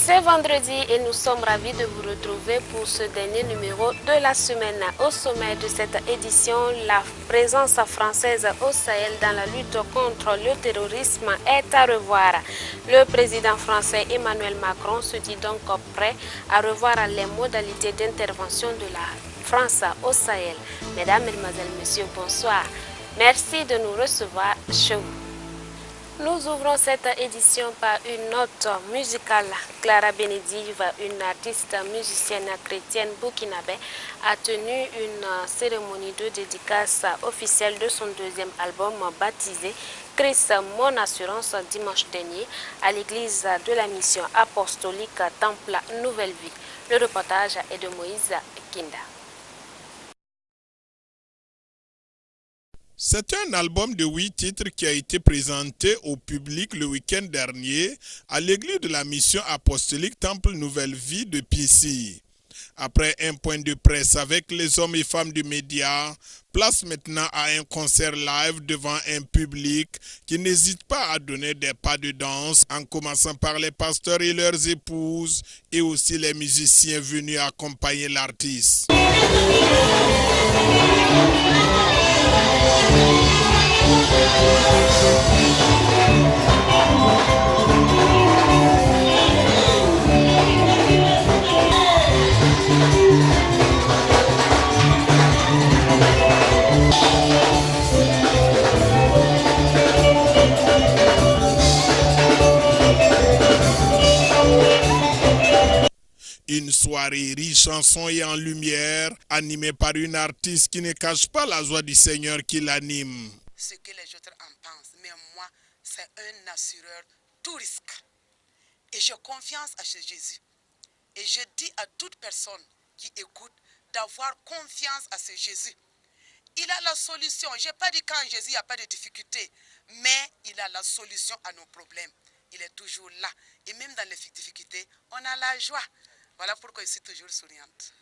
C'est vendredi et nous sommes ravis de vous retrouver pour ce dernier numéro de la semaine. Au sommet de cette édition, la présence française au Sahel dans la lutte contre le terrorisme est à revoir. Le président français Emmanuel Macron se dit donc prêt à revoir les modalités d'intervention de la France au Sahel. Mesdames, Mesdemoiselles, Messieurs, bonsoir. Merci de nous recevoir chez vous. Nous ouvrons cette édition par une note musicale. Clara Benedive, une artiste musicienne chrétienne burkinabé, a tenu une cérémonie de dédicace officielle de son deuxième album baptisé Christ, mon assurance dimanche dernier à l'église de la mission apostolique Temple Nouvelle Vie. Le reportage est de Moïse Kinda. C'est un album de 8 titres qui a été présenté au public le week-end dernier à l'église de la mission apostolique Temple Nouvelle Vie de Pissy. Après un point de presse avec les hommes et femmes du média, place maintenant à un concert live devant un public qui n'hésite pas à donner des pas de danse, en commençant par les pasteurs et leurs épouses et aussi les musiciens venus accompagner l'artiste. Une soirée riche en son et en lumière, animée par une artiste qui ne cache pas la joie du Seigneur qui l'anime. Ce que les autres en pensent, mais moi, c'est un assureur tout risque. Et j'ai confiance à ce Jésus. Et je dis à toute personne qui écoute d'avoir confiance à ce Jésus. Il a la solution. Je n'ai pas dit qu'en Jésus, il n'y a pas de difficulté, mais il a la solution à nos problèmes. Il est toujours là. Et même dans les difficultés, on a la joie. Voilà pourquoi je suis toujours souriante.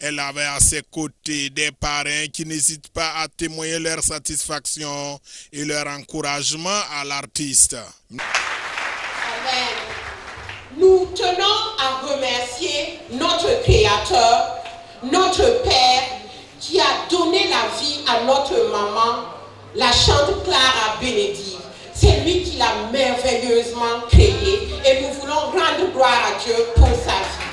Elle avait à ses côtés des parrains qui n'hésitent pas à témoigner leur satisfaction et leur encouragement à l'artiste. Amen. Nous tenons à remercier notre Créateur, notre Père, qui a donné la vie à notre maman, la chante Clara Benedive. C'est lui qui l'a merveilleusement créée et nous voulons rendre gloire à Dieu pour sa vie.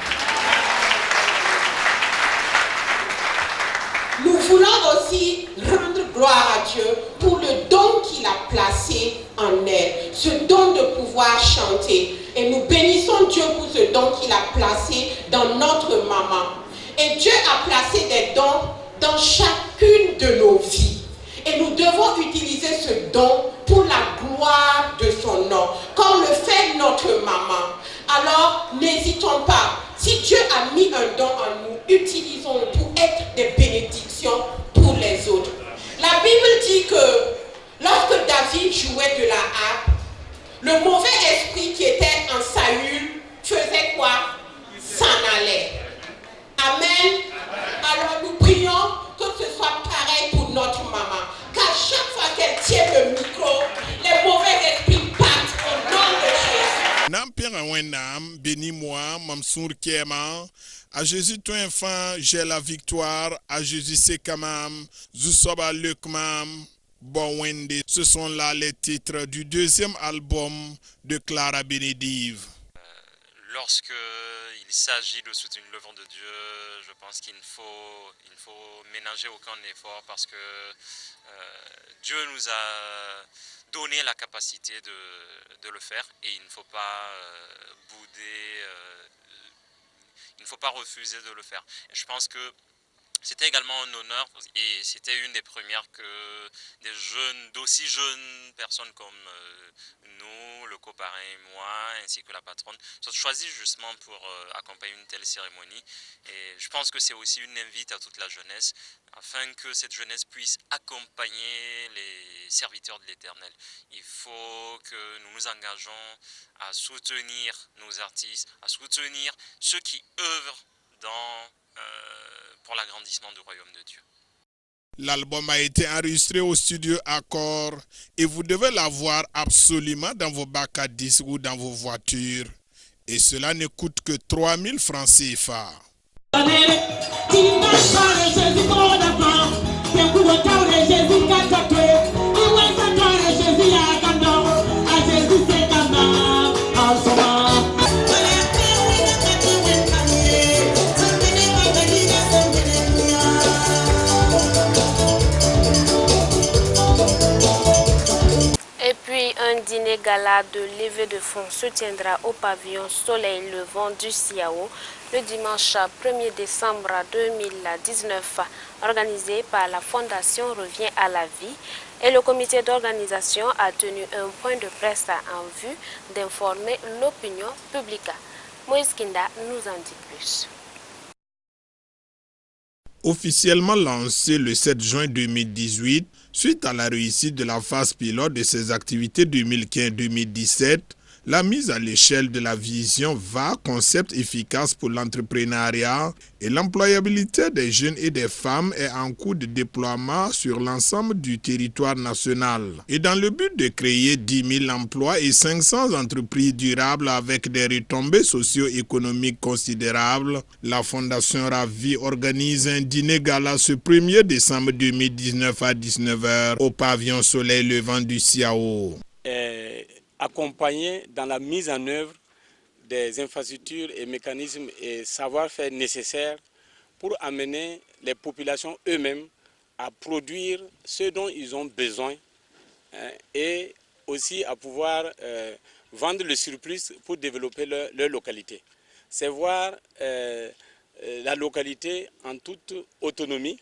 Nous voulons aussi rendre gloire à Dieu pour le don qu'il a placé en elle, ce don de pouvoir chanter. Et nous bénissons Dieu pour ce don qu'il a placé dans notre maman. Et Dieu a placé des dons dans chacune de nos vies. Et nous devons utiliser ce don pour la gloire de son nom, comme le fait notre maman. Alors, n'hésitons pas. Si Dieu a mis un don en nous, utilisons-le pour être des bénédictions pour les autres. La Bible dit que lorsque David jouait de la harpe, le mauvais esprit qui était en Saül faisait quoi? S'en allait. Amen. Alors nous prions que ce soit pareil pour notre maman. Qu'à chaque fois qu'elle tient le micro, les mauvais esprits partent au nom de Jésus. Nampire Wenam, bénis-moi, Mamsour Kiema, à Jésus ton enfant, j'ai la victoire, à Jésus Sekamam, Zusoba Lukmam, Bon Wende. Ce sont là les titres du deuxième album de Clara Benedive. Lorsque il s'agit de soutenir l'œuvre de Dieu, je pense qu'il ne faut ménager aucun effort parce que Dieu nous a donné la capacité de le faire et il ne faut pas bouder, il ne faut pas refuser de le faire. Et je pense que c'était également un honneur et c'était une des premières que d'aussi jeunes personnes comme nous, le coparrain et moi, ainsi que la patronne, sont choisis justement pour accompagner une telle cérémonie. Et je pense que c'est aussi une invite à toute la jeunesse, afin que cette jeunesse puisse accompagner les serviteurs de l'Éternel. Il faut que nous nous engageons à soutenir nos artistes, à soutenir ceux qui œuvrent pour l'agrandissement du royaume de Dieu. L'album a été enregistré au studio Accor et vous devez l'avoir absolument dans vos bacs à disques ou dans vos voitures. Et cela ne coûte que 3000 francs CFA. Et puis un dîner gala de levée de fonds se tiendra au pavillon Soleil Levant du CIAO le dimanche 1er décembre 2019, organisé par la Fondation Revient à la vie, et le comité d'organisation a tenu un point de presse en vue d'informer l'opinion publique. Moïse Kinda nous en dit plus. Officiellement lancé le 7 juin 2018, suite à la réussite de la phase pilote de ses activités 2015-2017, la mise à l'échelle de la vision VA, concept efficace pour l'entrepreneuriat et l'employabilité des jeunes et des femmes, est en cours de déploiement sur l'ensemble du territoire national. Et dans le but de créer 10 000 emplois et 500 entreprises durables avec des retombées socio-économiques considérables, la Fondation Ravi organise un dîner gala ce 1er décembre 2019 à 19 h au pavillon Soleil Levant du CIAO. Accompagner dans la mise en œuvre des infrastructures et mécanismes et savoir-faire nécessaires pour amener les populations eux-mêmes à produire ce dont ils ont besoin et aussi à pouvoir vendre le surplus pour développer leur localité. C'est voir la localité en toute autonomie.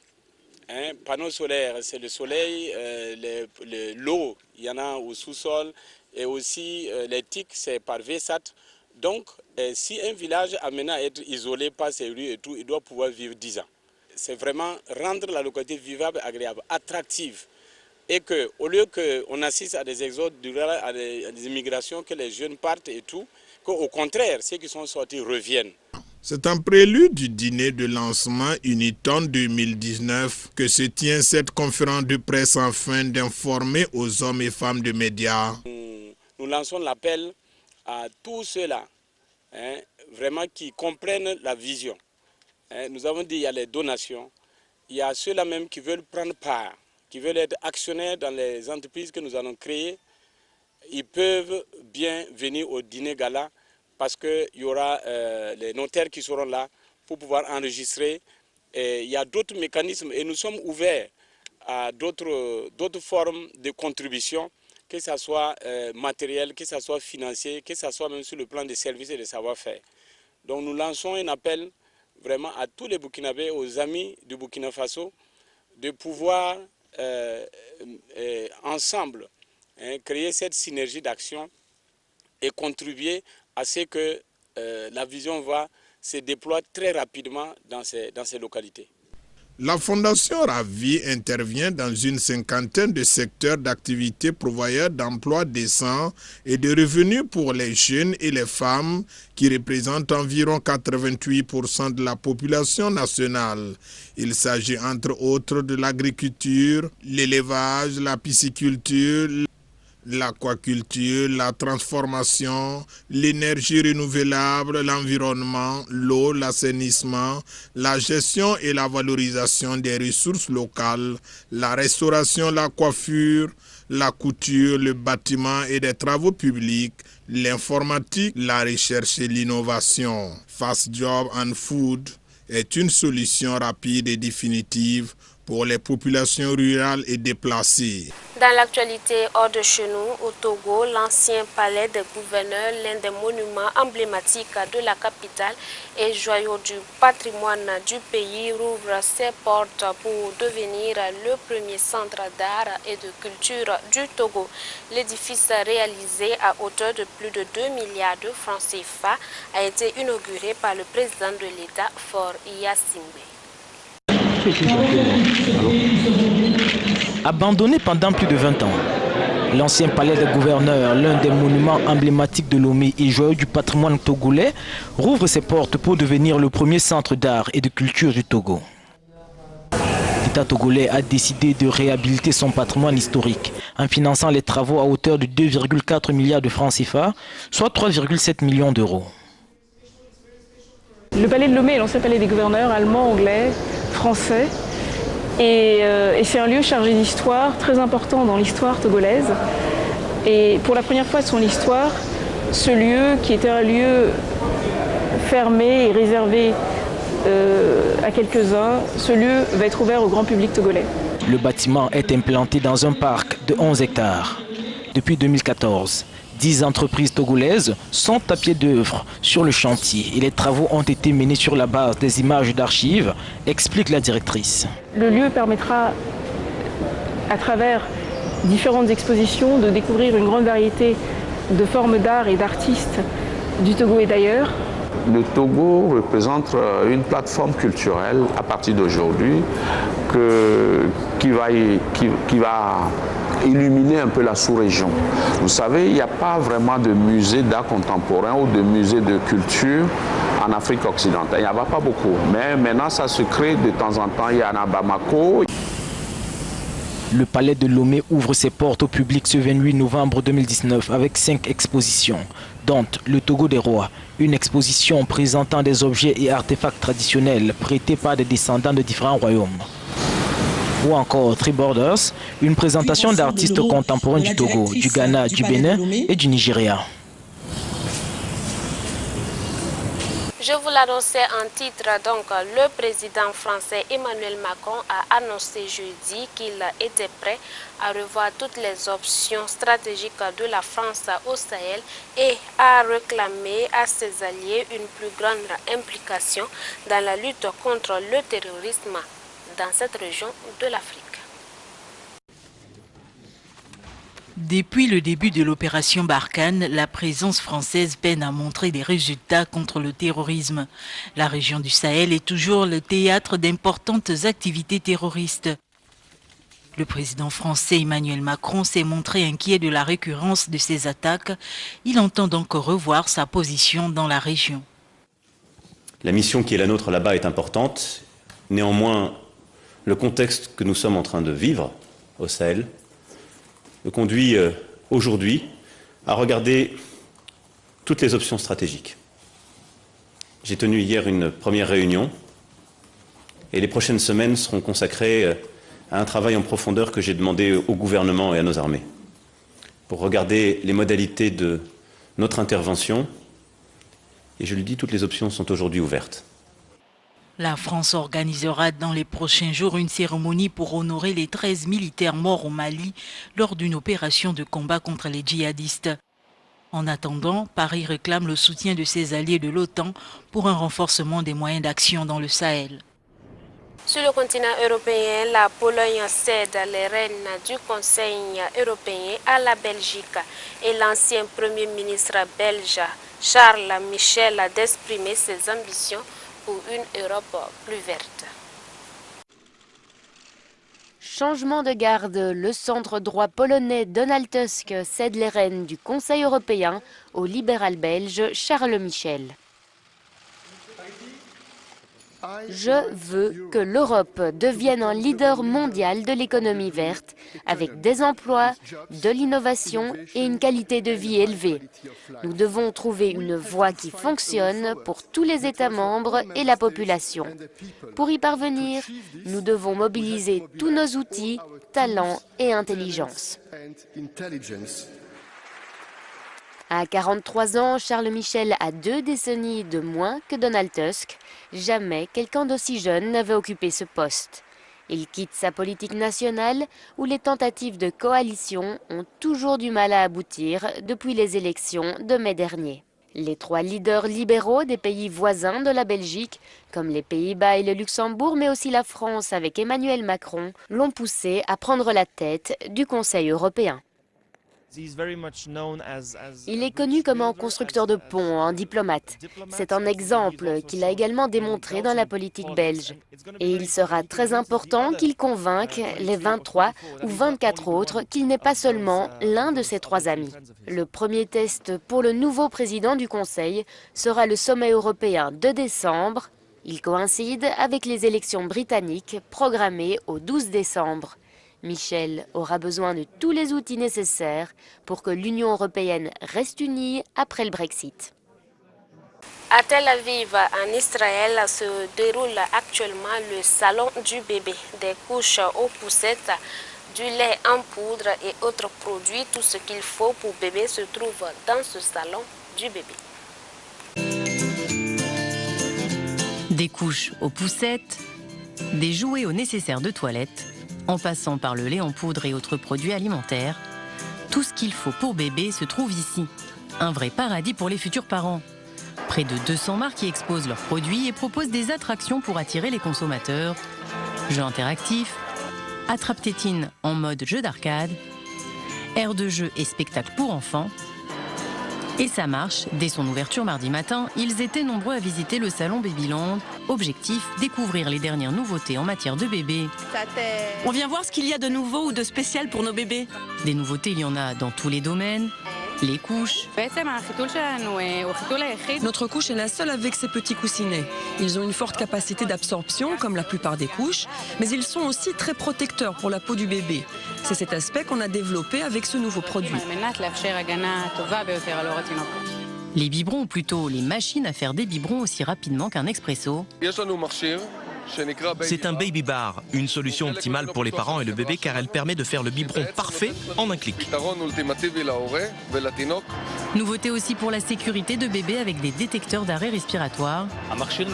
Panneaux solaires, c'est le soleil, l'eau, il y en a au sous-sol, et aussi les TIC, c'est par VSAT. Donc, si un village amené à être isolé par ses rues et tout, il doit pouvoir vivre 10 ans. C'est vraiment rendre la localité vivable, agréable, attractive. Et qu'au lieu qu'on assiste à des exodes, à des immigrations, que les jeunes partent et tout, qu'au contraire, ceux qui sont sortis reviennent. C'est en prélude du dîner de lancement Uniton 2019 que se tient cette conférence de presse afin d'informer aux hommes et femmes de médias. Nous lançons l'appel à tous ceux-là, vraiment qui comprennent la vision. Nous avons dit qu'il y a les donations, il y a ceux-là même qui veulent prendre part, qui veulent être actionnaires dans les entreprises que nous allons créer. Ils peuvent bien venir au dîner gala parce qu'il y aura les notaires qui seront là pour pouvoir enregistrer. Et il y a d'autres mécanismes et nous sommes ouverts à d'autres formes de contribution, que ce soit matériel, que ce soit financier, que ce soit même sur le plan des services et des savoir-faire. Donc nous lançons un appel vraiment à tous les Burkinabés, aux amis du Burkina Faso, de pouvoir ensemble créer cette synergie d'action et contribuer à ce que la vision VA se déploie très rapidement dans ces localités. La Fondation Ravi intervient dans une cinquantaine de secteurs d'activité pourvoyeurs d'emplois décents et de revenus pour les jeunes et les femmes qui représentent environ 88% de la population nationale. Il s'agit entre autres de l'agriculture, l'élevage, la pisciculture, l'aquaculture, la transformation, l'énergie renouvelable, l'environnement, l'eau, l'assainissement, la gestion et la valorisation des ressources locales, la restauration, la coiffure, la couture, le bâtiment et des travaux publics, l'informatique, la recherche et l'innovation. Fast Job and Food est une solution rapide et définitive pour les populations rurales et déplacées. Dans l'actualité hors de chez nous, au Togo, l'ancien palais des gouverneurs, l'un des monuments emblématiques de la capitale et joyau du patrimoine du pays, rouvre ses portes pour devenir le premier centre d'art et de culture du Togo. L'édifice réalisé à hauteur de plus de 2 milliards de francs CFA a été inauguré par le président de l'État, Faure Gnassingbé. Abandonné pendant plus de 20 ans, l'ancien palais des gouverneurs, l'un des monuments emblématiques de Lomé et joyau du patrimoine togolais, rouvre ses portes pour devenir le premier centre d'art et de culture du Togo. L'État togolais a décidé de réhabiliter son patrimoine historique en finançant les travaux à hauteur de 2,4 milliards de francs CFA, soit 3,7 millions d'euros. Le palais de Lomé est l'ancien palais des gouverneurs, allemand, anglais, français. Et c'est un lieu chargé d'histoire, très important dans l'histoire togolaise. Et pour la première fois de son histoire, ce lieu, qui était un lieu fermé et réservé à quelques-uns, ce lieu va être ouvert au grand public togolais. Le bâtiment est implanté dans un parc de 11 hectares. Depuis 2014, 10 entreprises togolaises sont à pied d'œuvre sur le chantier et les travaux ont été menés sur la base des images d'archives, explique la directrice. Le lieu permettra, à travers différentes expositions, de découvrir une grande variété de formes d'art et d'artistes du Togo et d'ailleurs. Le Togo représente une plateforme culturelle à partir d'aujourd'hui qui va illuminer un peu la sous-région. Vous savez, il n'y a pas vraiment de musée d'art contemporain ou de musée de culture en Afrique occidentale. Il n'y en a pas beaucoup, mais maintenant ça se crée de temps en temps. Il y en a à Bamako. Le palais de Lomé ouvre ses portes au public ce 28 novembre 2019 avec 5 expositions, dont le Togo des rois, une exposition présentant des objets et artefacts traditionnels prêtés par des descendants de différents royaumes. Ou encore Three Borders, une présentation d'artistes contemporains du Togo, du Ghana, du Bénin et du Nigeria. Je vous l'annonçais en titre, donc le président français Emmanuel Macron a annoncé jeudi qu'il était prêt à revoir toutes les options stratégiques de la France au Sahel et à réclamer à ses alliés une plus grande implication dans la lutte contre le terrorisme dans cette région de l'Afrique. Depuis le début de l'opération Barkhane, la présence française peine à montrer des résultats contre le terrorisme. La région du Sahel est toujours le théâtre d'importantes activités terroristes. Le président français Emmanuel Macron s'est montré inquiet de la récurrence de ces attaques. Il entend donc revoir sa position dans la région. La mission qui est la nôtre là-bas est importante. Néanmoins, le contexte que nous sommes en train de vivre au Sahel me conduit aujourd'hui à regarder toutes les options stratégiques. J'ai tenu hier une première réunion et les prochaines semaines seront consacrées à un travail en profondeur que j'ai demandé au gouvernement et à nos armées pour regarder les modalités de notre intervention. Et je le dis, toutes les options sont aujourd'hui ouvertes. La France organisera dans les prochains jours une cérémonie pour honorer les 13 militaires morts au Mali lors d'une opération de combat contre les djihadistes. En attendant, Paris réclame le soutien de ses alliés de l'OTAN pour un renforcement des moyens d'action dans le Sahel. Sur le continent européen, la Pologne cède les rênes du Conseil européen à la Belgique et l'ancien Premier ministre belge Charles Michel a exprimé ses ambitions pour une Europe plus verte. Changement de garde, le centre droit polonais Donald Tusk cède les rênes du Conseil européen au libéral belge Charles Michel. Je veux que l'Europe devienne un leader mondial de l'économie verte, avec des emplois, de l'innovation et une qualité de vie élevée. Nous devons trouver une voie qui fonctionne pour tous les États membres et la population. Pour y parvenir, nous devons mobiliser tous nos outils, talents et intelligence. À 43 ans, Charles Michel a 2 décennies de moins que Donald Tusk. Jamais quelqu'un d'aussi jeune n'avait occupé ce poste. Il quitte sa politique nationale où les tentatives de coalition ont toujours du mal à aboutir depuis les élections de mai dernier. Les 3 leaders libéraux des pays voisins de la Belgique, comme les Pays-Bas et le Luxembourg, mais aussi la France avec Emmanuel Macron, l'ont poussé à prendre la tête du Conseil européen. Il est connu comme un constructeur de ponts, un diplomate. C'est un exemple qu'il a également démontré dans la politique belge. Et il sera très important qu'il convainque les 23 ou 24 autres qu'il n'est pas seulement l'un de ses 3 amis. Le premier test pour le nouveau président du Conseil sera le sommet européen de décembre. Il coïncide avec les élections britanniques programmées au 12 décembre. Michel aura besoin de tous les outils nécessaires pour que l'Union européenne reste unie après le Brexit. À Tel Aviv, en Israël, se déroule actuellement le salon du bébé. Des couches aux poussettes, du lait en poudre et autres produits, tout ce qu'il faut pour bébé se trouve dans ce salon du bébé. Des couches aux poussettes, des jouets au nécessaire de toilette, en passant par le lait en poudre et autres produits alimentaires, tout ce qu'il faut pour bébé se trouve ici. Un vrai paradis pour les futurs parents. Près de 200 marques y exposent leurs produits et proposent des attractions pour attirer les consommateurs. Jeux interactifs, attrape-tétine en mode jeu d'arcade, aires de jeu et spectacles pour enfants. Et ça marche, dès son ouverture mardi matin, ils étaient nombreux à visiter le salon Babyland. Objectif, découvrir les dernières nouveautés en matière de bébés. On vient voir ce qu'il y a de nouveau ou de spécial pour nos bébés. Des nouveautés, il y en a dans tous les domaines. Les couches. Notre couche est la seule avec ces petits coussinets. Ils ont une forte capacité d'absorption, comme la plupart des couches, mais ils sont aussi très protecteurs pour la peau du bébé. C'est cet aspect qu'on a développé avec ce nouveau produit. Les biberons, ou plutôt les machines à faire des biberons aussi rapidement qu'un expresso. C'est un baby bar, une solution optimale pour les parents et le bébé car elle permet de faire le biberon parfait en un clic. Nouveauté aussi pour la sécurité de bébé avec des détecteurs d'arrêt respiratoire.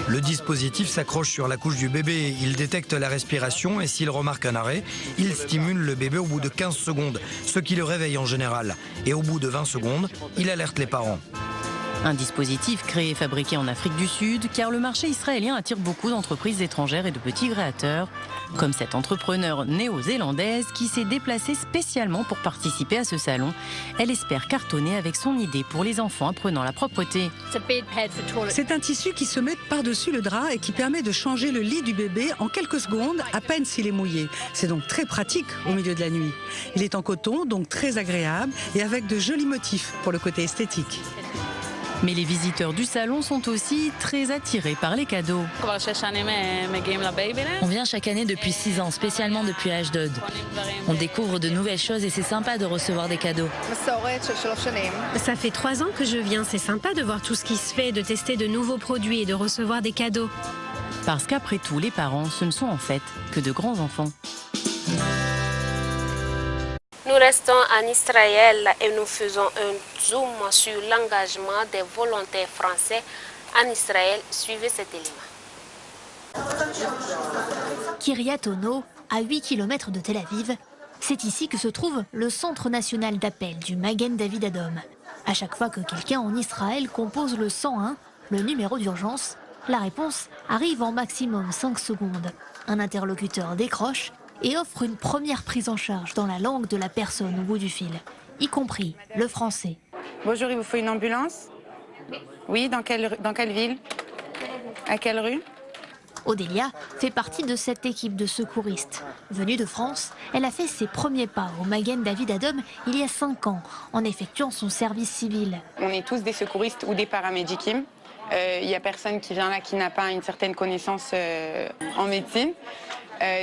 Le dispositif s'accroche sur la couche du bébé, il détecte la respiration et s'il remarque un arrêt, il stimule le bébé au bout de 15 secondes, ce qui le réveille en général. Et au bout de 20 secondes, il alerte les parents. Un dispositif créé et fabriqué en Afrique du Sud, car le marché israélien attire beaucoup d'entreprises étrangères et de petits créateurs, comme cette entrepreneur néo-zélandaise qui s'est déplacée spécialement pour participer à ce salon. Elle espère cartonner avec son idée pour les enfants apprenant la propreté. C'est un tissu qui se met par-dessus le drap et qui permet de changer le lit du bébé en quelques secondes, à peine s'il est mouillé. C'est donc très pratique au milieu de la nuit. Il est en coton, donc très agréable et avec de jolis motifs pour le côté esthétique. Mais les visiteurs du salon sont aussi très attirés par les cadeaux. On vient chaque année depuis 6 ans, spécialement depuis Ashdod. On découvre de nouvelles choses et c'est sympa de recevoir des cadeaux. Ça fait 3 ans que je viens, c'est sympa de voir tout ce qui se fait, de tester de nouveaux produits et de recevoir des cadeaux. Parce qu'après tout, les parents, ce ne sont en fait que de grands enfants. Nous restons en Israël et nous faisons un zoom sur l'engagement des volontaires français en Israël. Suivez cet élément. Kiryat Ono, à 8 km de Tel Aviv, c'est ici que se trouve le centre national d'appel du Magen David Adom. À chaque fois que quelqu'un en Israël compose le 101, le numéro d'urgence, la réponse arrive en maximum 5 secondes. Un interlocuteur décroche et offre une première prise en charge dans la langue de la personne au bout du fil, y compris le français. Bonjour, il vous faut une ambulance? Oui, dans quelle ville? À quelle rue? Odélia fait partie de cette équipe de secouristes. Venue de France, elle a fait ses premiers pas au Magen David Adom il y a 5 ans, en effectuant son service civil. On est tous des secouristes ou des paramédikim. Il n'y a personne qui vient là qui n'a pas une certaine connaissance en médecine.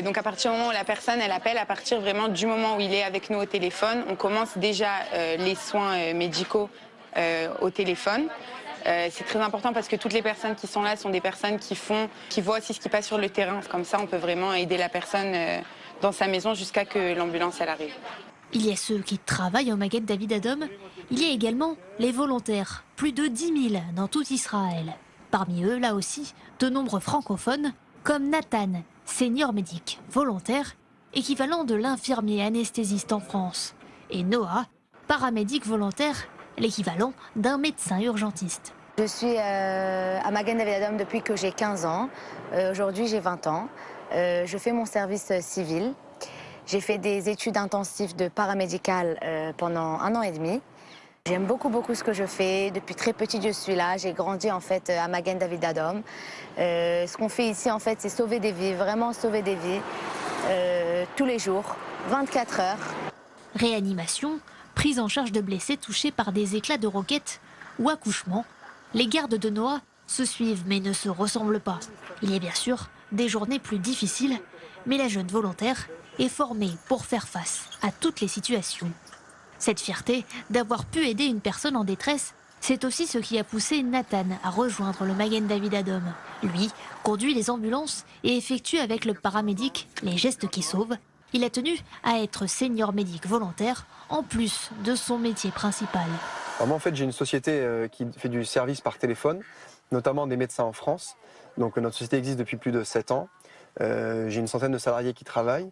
Donc à partir du moment où la personne elle appelle, à partir vraiment du moment où il est avec nous au téléphone, on commence déjà les soins médicaux au téléphone. C'est très important parce que toutes les personnes qui sont là sont des personnes qui voient aussi ce qui passe sur le terrain. Comme ça, on peut vraiment aider la personne dans sa maison jusqu'à que l'ambulance elle arrive. Il y a ceux qui travaillent au Magen David Adom. Il y a également les volontaires, plus de 10 000 dans tout Israël. Parmi eux, là aussi, de nombreux francophones, comme Nathan, senior médic volontaire, équivalent de l'infirmier anesthésiste en France, et Noah, paramédic volontaire, l'équivalent d'un médecin urgentiste. Je suis à Magen David Adom depuis que j'ai 15 ans. Aujourd'hui, j'ai 20 ans. Je fais mon service civil. J'ai fait des études intensives de paramédical pendant 1 an et demi. J'aime beaucoup ce que je fais. Depuis très petite, je suis là. J'ai grandi en fait à Magen David Adom. Ce qu'on fait ici, en fait, c'est sauver des vies, vraiment sauver des vies, tous les jours, 24 heures. Réanimation, prise en charge de blessés touchés par des éclats de roquettes ou accouchement. Les gardes de Noah se suivent mais ne se ressemblent pas. Il y a bien sûr des journées plus difficiles, mais la jeune volontaire est formée pour faire face à toutes les situations. Cette fierté d'avoir pu aider une personne en détresse, C'est aussi ce qui a poussé Nathan à rejoindre le Magen David Adom. Lui conduit les ambulances et effectue avec le paramédic les gestes qui sauvent. Il a tenu à être senior médic volontaire en plus de son métier principal. Alors moi en fait j'ai une société qui fait du service par téléphone, notamment des médecins en France. Donc notre société existe depuis plus de 7 ans. J'ai une centaine de salariés qui travaillent.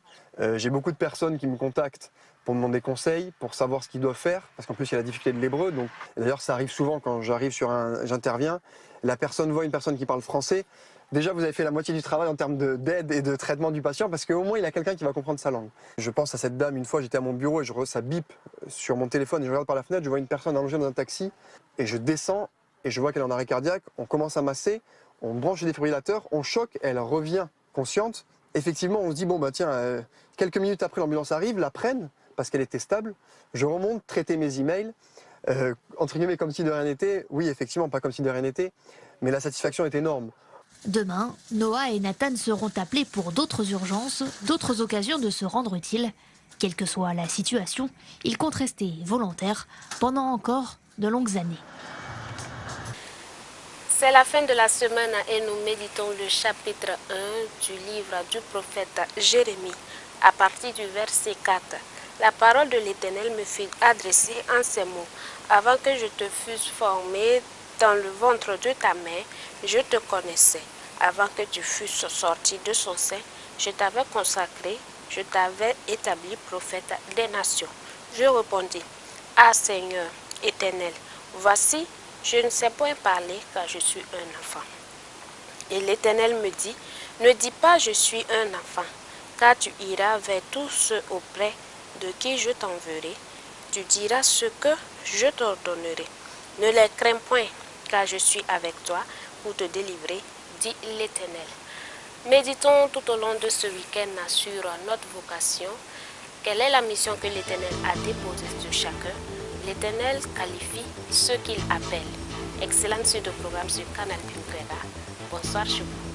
J'ai beaucoup de personnes qui me contactent pour me demander conseils, pour savoir ce qu'ils doivent faire, parce qu'en plus il y a la difficulté de l'hébreu. Donc d'ailleurs ça arrive souvent quand j'interviens, la personne voit une personne qui parle français. Déjà vous avez fait la moitié du travail en termes d'aide et de traitement du patient, parce qu'au moins il a quelqu'un qui va comprendre sa langue. Je pense à cette dame, une fois j'étais à mon bureau et ça bip sur mon téléphone et je regarde par la fenêtre, je vois une personne allongée dans un taxi et je descends et je vois qu'elle est en arrêt cardiaque. On commence à masser, on branche le défibrillateur, on choque, elle revient consciente. Effectivement on se dit bon bah tiens, quelques minutes après l'ambulance arrive, la prenne, parce qu'elle était stable, je remonte, traiter mes emails, entre guillemets comme si de rien n'était. Oui, effectivement, pas comme si de rien n'était, mais la satisfaction est énorme. Demain, Noah et Nathan seront appelés pour d'autres urgences, d'autres occasions de se rendre utiles. Quelle que soit la situation, ils comptent rester volontaires pendant encore de longues années. C'est la fin de la semaine et nous méditons le chapitre 1 du livre du prophète Jérémie à partir du verset 4. La parole de l'Éternel me fut adressée en ces mots. Avant que je te fusse formé dans le ventre de ta mère, je te connaissais. Avant que tu fusses sorti de son sein, je t'avais consacré, je t'avais établi prophète des nations. Je répondis, ah Seigneur Éternel, voici, je ne sais point parler car je suis un enfant. Et l'Éternel me dit, ne dis pas je suis un enfant, car tu iras vers tous ceux auprès de qui je t'enverrai, tu diras ce que je t'ordonnerai. Ne les crains point, car je suis avec toi pour te délivrer, dit l'Éternel. Méditons tout au long de ce week-end sur notre vocation. Quelle est la mission que l'Éternel a déposée sur chacun? L'Éternel qualifie ceux qu'il appelle. Excellente suite de programme sur Canal Plus. Bonsoir chez vous.